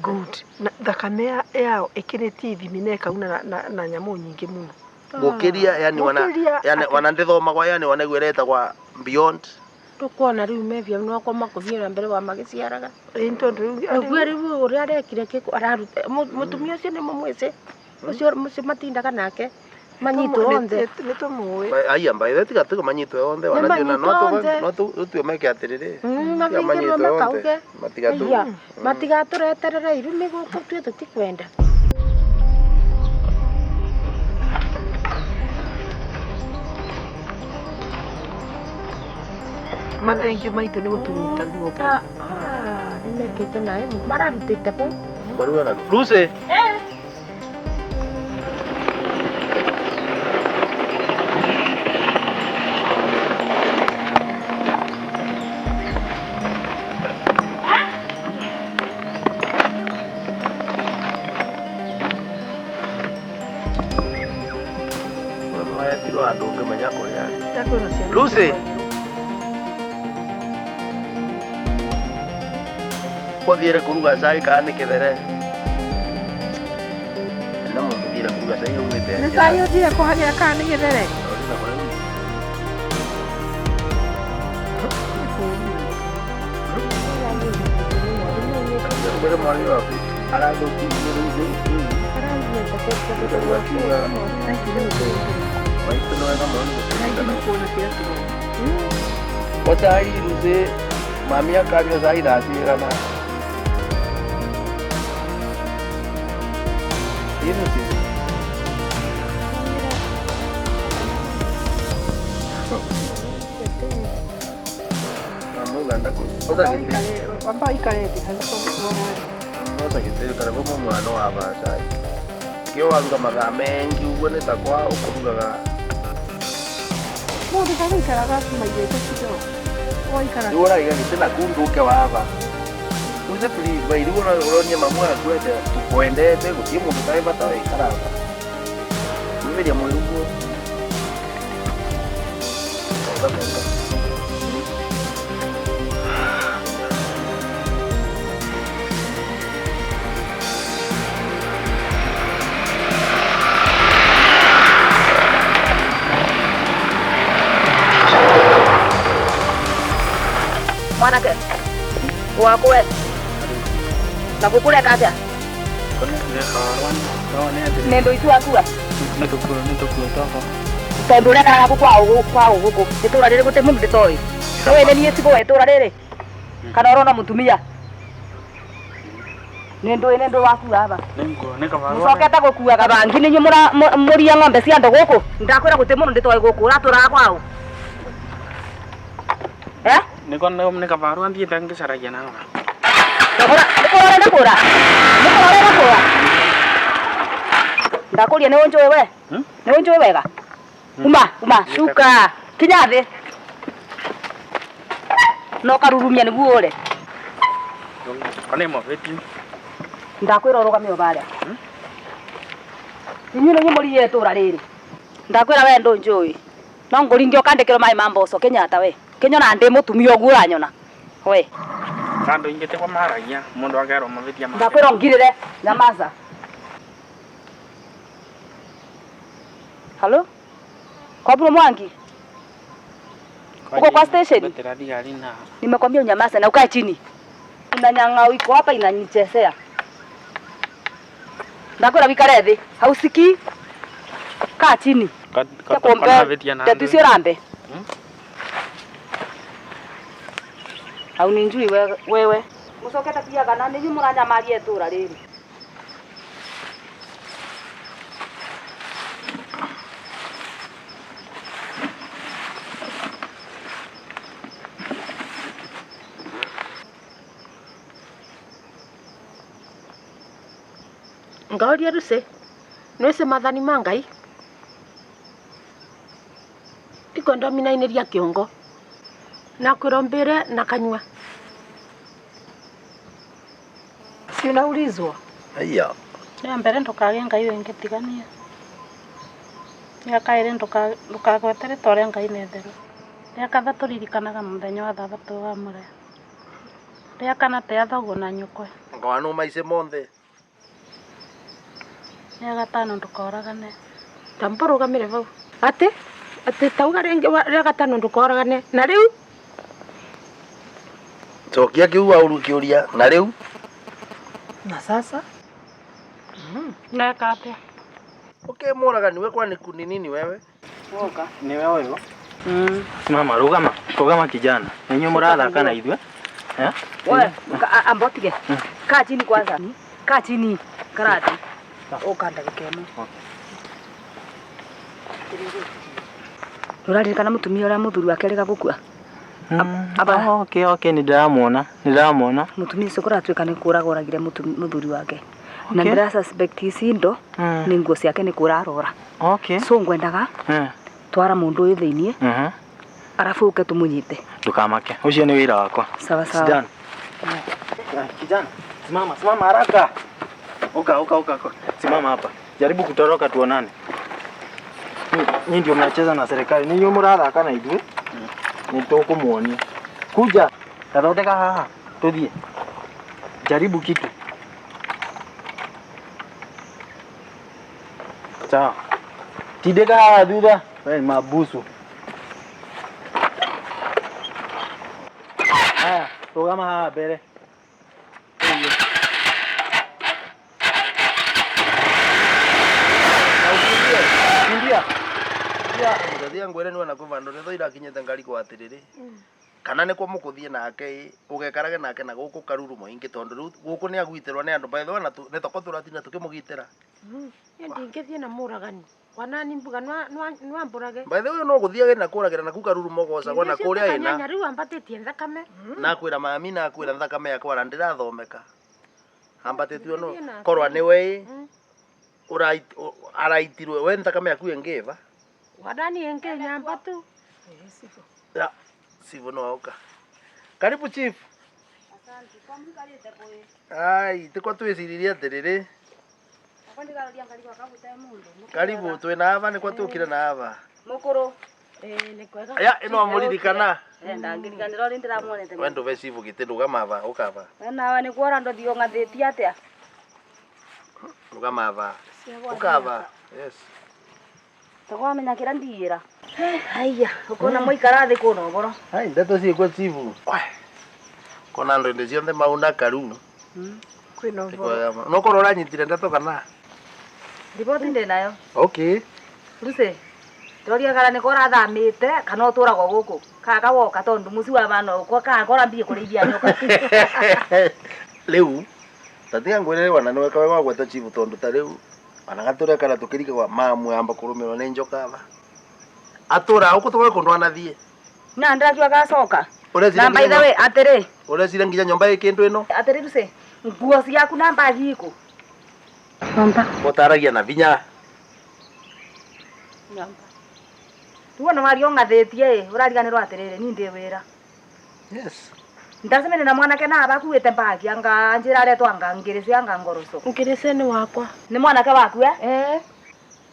good na thakame yao ĩkĩrĩtie ithimi na ĩkauna na nyamũ nyingĩ mũno gũkĩria yani wana ndĩthomagwa yani wanaiguĩreta kwa beyond tũkuona rĩu mevia no kwa makũthiĩra mbere wa magĩciaraga tondũ ũguo rĩu ũrĩa arekire kĩko araruta mũtumia ũcio nĩ mũmwĩce ũcio mũciĩ matindaga nake manyitwo onthe nĩ tũmũĩ aya mbaithe tiga tiga manyitwe onthe wanajua no tu meke atĩrĩrĩ mabingĩrwo makauge matigatũreterere irumi gũkũ tuĩ tũtikwenda Mathengio maitũ nĩ gũturuta guoko. Nimekĩte nawe mararutĩte kũ? Maruga Lucy. Lucy. Wathiire kuruga cai kana nĩ kĩthere? No mũthiire kuruga cai umĩte. Nĩ cai ũthiire kũhagĩra kana nĩ gĩthere? Mbere mwarĩ waku arathũkirie rũĩ. Maitũ nĩ wega mũno gũteithana. Wacai Lucy, mami akanyua cai thaa cigana? Lucy. Karibu mwana wa Masai. Kio waruga mathaa mengi uguo nĩ ta kwao kũrugaga. Mũndũ ndaikaraga maigĩte kidogo. Waikara. Nĩ ũraiga gĩtĩ na kunduke wava. Uze please bairi uronie mamu akwende tukwendete gũtirĩ mũndũ tarĩ bata waikaraga. Nimeria mwĩru guo. Mwanake wakwe na kukuleka atĩa? Nendo itu akua tondũ ũrekaga gũkũ kwao gũkũ itũra rĩrĩ gũtĩ mũndũ ndĩtoĩ. Nĩwe nĩ niĩ tigo itũra rĩrĩ kana ũrona mũtumia nĩ ndũ wakua hapa mũcokete gũkuaga bangi nĩ inyuĩ mũria ng'ombe cia andũ gũkũ. Ndakwĩra gũtĩ mũndũ ndĩtoĩ gũkũ ũratũraga kwao. Nĩ kabarua thiĩte ngĩcaragia nawe. Nĩkũrora ndakũria nĩ ũnjũĩ we? Nĩ ũnjũĩ wega? Uma cuka kinya thĩ no karurumia nĩguo ũre. Kana ĩmũhĩti. Ndakwĩra ũrũgame o barĩa. Inyuĩ nĩ mũriye itũra rĩrĩ. Ndakwĩra we ndũnjũĩ. No ngũringe ũkandĩkĩrwo maĩ ma mboco Kenyatta we. Kenyona ndĩ mũtumia ũguo ũranyona. We. Kando ingĩte kwa maragia mũndũ agerwo mavitia ma. Ndakwĩra ngirĩre nyamaza. Halo? Kwa Mwangi? Uko kwa station? Nimekwambia unyamaze na ukae chini. Unanyang'au iko hapa inanichezea. Ndakwĩra wikare thĩ. Hausikii? Kaa chini. Tatucio rambe. Au ni njui wewe. Mucokete piaga na nĩ mũranyamaria itũra rĩrĩ. Ngaũria Lucy, nĩwĩce mathani ma Ngai? Tiko ndominainĩria kĩongo na kurombere na kanywa. Si unaulizwa? Haya. Ya mbere ndukage Ngai wengĩ tigania. Ya kaire ndukagwetere tore Ngai nethero. Ya kathatũ ririkanaga mũthenya wa thabatũ wa mũre. Ya kana te athaguo na nyũkwe. Ngwano maice monthe. Ya gatano ndukoragane. Tambarugamire vau. Ate tauga rĩa gatano ndukoragane na rĩu Tokia kiu au kiuria na rĩu na sasa na kate. Okay, moraga niwe kwani nini wewe? Oka. Ni wewe huyo? Mama rugama kijana. Ninyi murathaka na ithwe? Eh? Wewe ambotige. Kaa chini kwanza. Kaa chini. Karati. Oka ndagikemo. Nuraririkana mutumia ũrĩa mũthuri wake rĩga gũkua. Aba okay nindiramuona mutumia ucio kuratuika ni kuragoragire muthuri wake na ndira suspect isindo ni nguo ciake ni kurarora so ngwendaga twara mundu uyu thiini arafu uke tumunyite ndukamake ucio ni wira wakwa sawa Sidan kijana simama haraka uka simama hapa jaribu kutoroka tuonane ni ndio mnacheza na serikali ni nyo murathaka na ithuĩ ni tukumuonia kuja tathondeka haha tuthie jaribu kitu sawa tideka haha thutha wewe mabusu rugama haha mbere Muthia ngwire niwe nakuva ndo ritho irakinyete ngari kwa atiriri kana ni kwa mukuthie nake ugekarage nake na guku karuru moingi tondu riu guku ni agwitirwa ni andu baitho na ni toko turatina tukimugitira ndingithie na muragani wanani mbuga nwa mburage baitho uyu no guthiage na kuragira na ku karuru mogoca gwa na kuria ina nyanya riu ambatitie thakame na kwira mami na kwira thakame yakwa na ndirathomeka ambatitio no korwa ni we araitirwe we thakame yaku engiva wadani enge nyamba tu sifu ya sifu no auka karibu chief asante kwa mkalite boy ai tiko twiciririe atiriri karibu twina ava ni kwa tukire na ava mukuru ni kwega ya ino amuririkana ndangirikanira ri ndiramuonete wendo ve chief gitindu gamava ukava na ni kuora ndo thio ngathiti atia ugamava ukava yes takwamenya kira ndiira haya ukona muikara thi kuno boro hai ndeto ci kwa chief kona ndo ndi cionthe mauna karu kwino boro no korora nyitire ndeto kana ripoti ndi nayo okay ruse toria gara ni kora thamite kana uturagwo guku kaka woka tondu muci wa bana uko kora mbie kurithia nyoka leu tatia ngwire wana niwe kawe wa gweta chief tondu ta leu ana gatura kana tukirika kwa mamu amba kurumirwo ni njoka aba atura uko tokwe kundu anathie na ndakio gacoka na by the way atiri urecire nginya nyomba ikindu ino atiri ruse nguo ciaku na mbagi iku namba mutaragia na vinya namba tuona mario ngathetie urariganirwo atirire ni ndi wira yes ndasemene na mwanake na abakuite mbagi anga njira aretwo anga ngirisi anga ngoroso ngirisi ni wakwa ni mwanake waku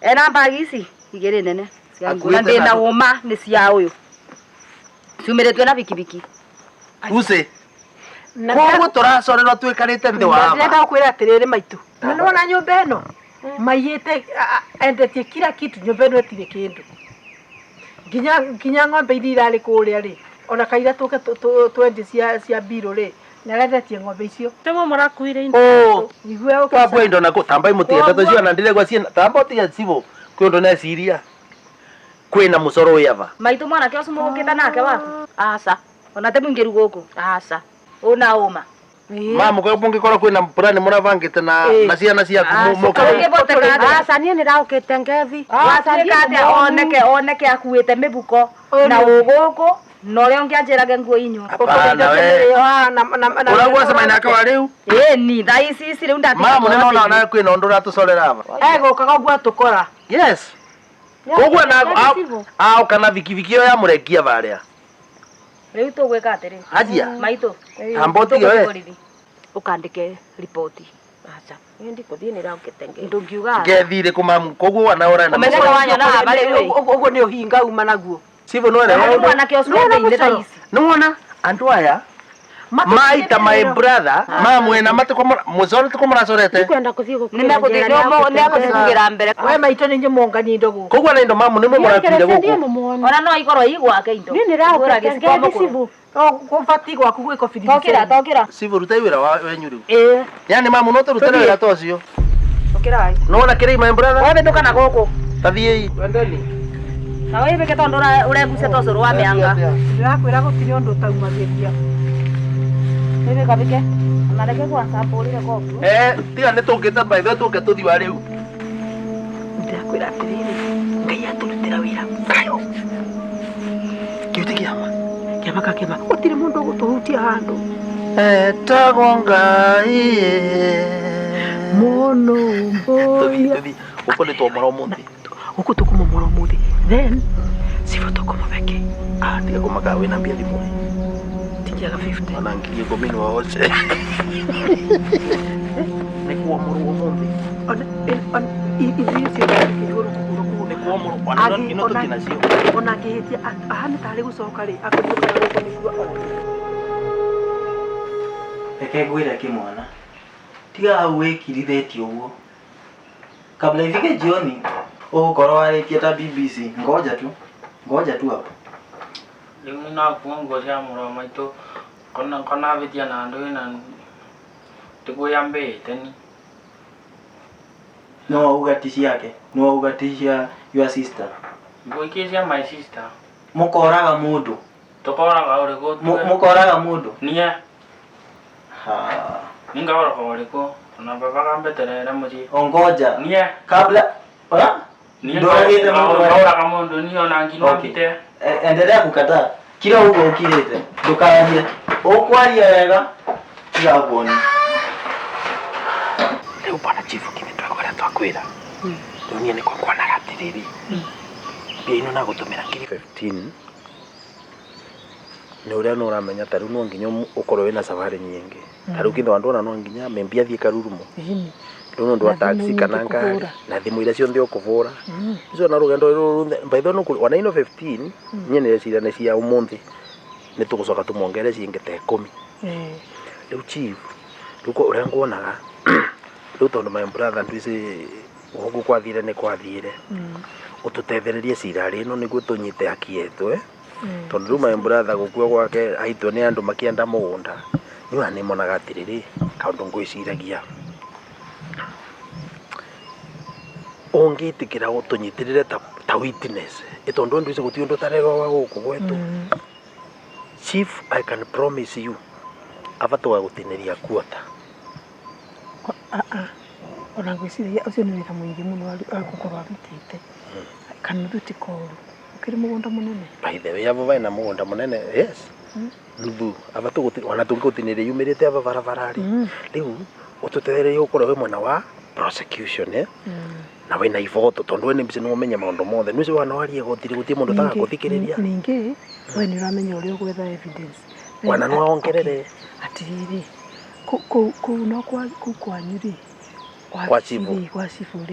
ena mbagi ici igiri nene ciangura ndi na uma ni cia uyu ciumiretwe na bikibiki use koguo turacorerwo twikarite nthi wa ndenda kwira atiriri maitu nona nyumba ino maiyite endetie kila kitu nyumba ino etire kindu nginya ng'ombe iria irari kuria ri ona kaira tuke twendi cia biro ri narendetie ng'ombe icio temo murakuire igwe ukabwa indo na kutamba imutie ndeto cio na ndire gwa cia tamba utia cibo kwindo na ciria kwina mucoro uyava maitu mwanake ucio mugukita nake waku aca ona te mwingiru guku aca una uma mamu kwa mungikora kwina plani muravangite na ciana ciaku aca nie niraukite ngethi wasandikate oneke akuite mibuko na uguku no rio ngianjirage nguo inyu uragwa sema inaka wa riu ni tha ici riu ndati mamu nona na kwina undu ratucorera ava egukaga uguo atukora yes uguo na kana vikiviki yo ya murekia varia riu tugwika atiri ajia maitu amboti we ukandike ripoti acha ndi kuthie niraukite ngethi ndungiuga ngethire kumamu koguo wana ora na umeneka wanya na bale uguo ni uhinga uma naguo sivo no era mwanake ucio ndi tha ici nuona andu aya maita my brother mamwena matiko muzoro tiko muracorete kwenda kuthie gukira nekugira mbere we maito ninyi mongani indo guku koguo na indo mamu nimo murakire guku ona no ikorwo igwake indo ni niraukite ngethi sibu kubati gwaku gwiko fidili tokira sivo rutai wira wenyu riu yani mamu no turutera wira tocio tokira ai nona kiri my brother wewe nduka na guku tathie wendeni na wewe beke tondo uregucia tocoro wa mianga ndirakwira gutiri undu taumagiria wewe kabike unareke kwa sample ile kofu tiga ni tukite by the tuke tuthi wa riu ndirakwira atiriri ngai aturutira wira kayo kiuti kiama makakema gutire mundu gutuhutia handu etagwo Ngai mono mboya uko ni twamora umuthi uko tukumomora umuthi then sifa tukumubeke tiga kumaga wina mbia thimu tikiaga 50 ona ngiye ngomini wa oce ni kuamora umuthi ona ngihitia ahana tari gucoka ri akonigwa Reke ngwire kimwana. Tiga hau wikirithĩtie ũguo. Kabla ifike jioni, ukorwo warĩtie ta BBC. Ngoja tu hapo. Rĩu nakuo cia mũrũ maitũ kona vitia na andũ na tiguoyambĩte ni. No ugatici yake. No ugatisha your sister. Ngũikĩcia my sister. Mũkoraga mũndũ. Tũkoraga ũrĩkũ? Mũkoraga mũndũ. Nie. Ha. Ningaoroka ũrĩkũ? Na baba kambeterera mũciĩ. Ongoja. Nie. Kabla. Ndoragĩte mũndũ ni ona ngino kite. Endelea kukataa. Kila huko ukirete. Ndũkarie. Ũkwaria wega. Tiga kuoni. Leo bwana chifu kimetwakora twakwira dunia ni kwa na gatiriri pia ino na gutumira ngiri 15 ni uria no uramenya taru no nginya ukorwo wina safari nyingi taru kitho andu na no nginya membia thie karurumo no ndo taxi kana ngari na thimu ira cio nthi ukuvura icio na rugendo ruru mbaitho no wana ino 15 nyene cira ne cia umunthi ni tugucoka tumongere cingite 10 riu chief ruko uria nguonaga riu tondu my brother ndwisi ugu kwathire ni kwathire ututethererie cirari no niguo tunyite haki yetu tondu riu my brother gukua gwake aitwo ni andu makienda mugunda ni wani monaga atiriri kaundu ngwiciragia ungitikira utunyitirire ta witness tondu ndwisi guti undu tarego wa guku gwetu chief I can promise you avatwa gutiniria kuota ona ngwiciria ucio ni wira muingi muno agukorwo arutite kana thuti koru ukiri mugunda munene by the way avo vaina mugunda munene yes nuthu avatu guti ona tungutiniria yumirite ava barabarari riu ututethererie ukorwo we mwena wa prosecution na wina ivoto tondu ni mbisi no menye maundu mothe nucio wana warie gotiri gutie mundu taka kuthikiriria ningi we ni uramenya uria gwetha evidence wana no ongerere atiriri ku no kwanyuri kwa chifu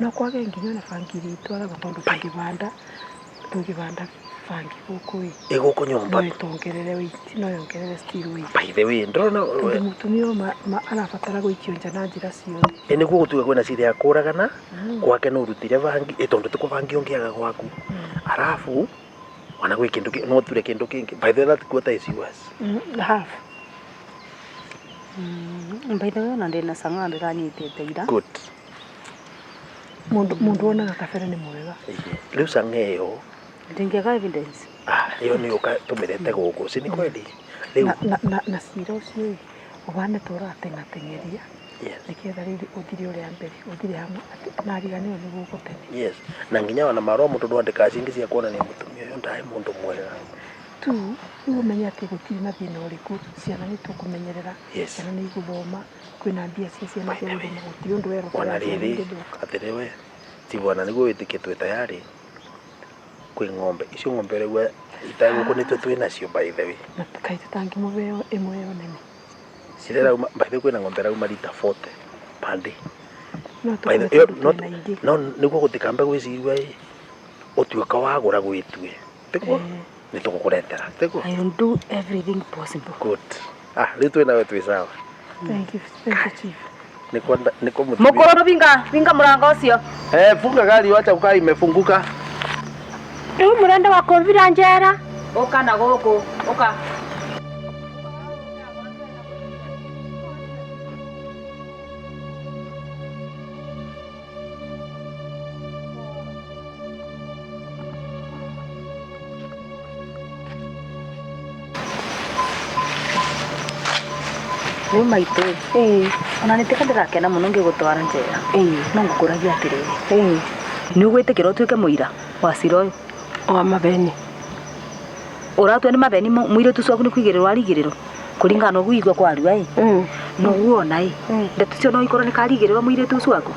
no kwage nginya na fangiri twara tondu tugibanda fangi guku iguko nyumba no tongerere witi no yongerere still witi by the way ndona mutumio arabatara guikio nja na njira ciothe niguo gutuga kwina cira ya kuragana gwake no urutire vangi tondu tukuvangi ongiaga gwaku arafu wana gwi kindu no ture kindu kingi by the way that quota is yours half by the way na ndina sanga ndiranyitite ira good mundu onaga kabere ni mwega riu sangeyo ndingiaga evidence iyo ni ukatumirete guku si ni kweli riu na cira ucio ubane tora atengeria niketha riri uthiri uria mbere uthiri hamwe nariganio ni gugutene yes na nginya wana marwa mundu ndwandika cingi cia kuona ni mutumia uyu ndae mundu mwega tu umenya ati gutiri na thina uriku ciana ni tukumenyerera ciana ni guthoma kwina mbia cia ciana cia guthoma gutiri undu wero wana riri atiriwe ti bwana niguo witikitwe tayari kwi ng'ombe icio ng'ombe rewa itaguko nitwe twina cio by the way na tukaita tangi mubeo imwe yo nene cirera by the way kwina ng'ombe rauma lita 40 pande no niguo gutikambe gwicirwa utuika wagura gwitue tiko ni tukukuretera tiko I will do everything possible good riu twina we twi sawa thank you chief niko mukoro vinga murango ucio funga gari wacha ukaa imefunguka riu murenda wa kumvira njera uka na guku uka riu maitu ona nitika ndirakena muno ngigutwara njera no ngukuragia atiriri ni ugwitikira utuike muira wa cira uyu o mabeni Ũratua nĩ mabeni mũirĩtu ũcio waku nĩ kũigĩrĩrwo arigĩrĩrwo kũringana na ũguo igua kwarua no guona ndeto cio no ikorwo nĩ karigĩrĩrwo mũirĩtu ũcio waku.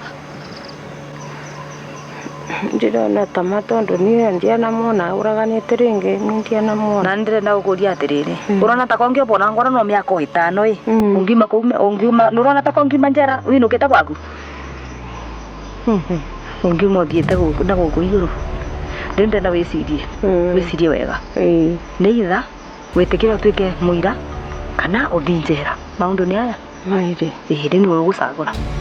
Ndĩrona ta matondu niĩ ndianamwona ũraganĩte rĩngĩ ndianamwona. Na ndĩrenda gũkũria atĩrĩrĩ ũrona ta kongĩobona ngora no mĩaka 5 ũngiuma kũu ũngiuma nũrona ta kongiuma njera winũkĩte gwaku ũngiuma ũthiĩte gũkũ na gũkũ igũrũ ndĩrenda wĩcirie wega nĩ itha wĩtĩkĩre ũtuĩke mũira kana ũthiĩ njera. Maũndũ nĩ aya mairĩ nĩwe ũgũcagũra.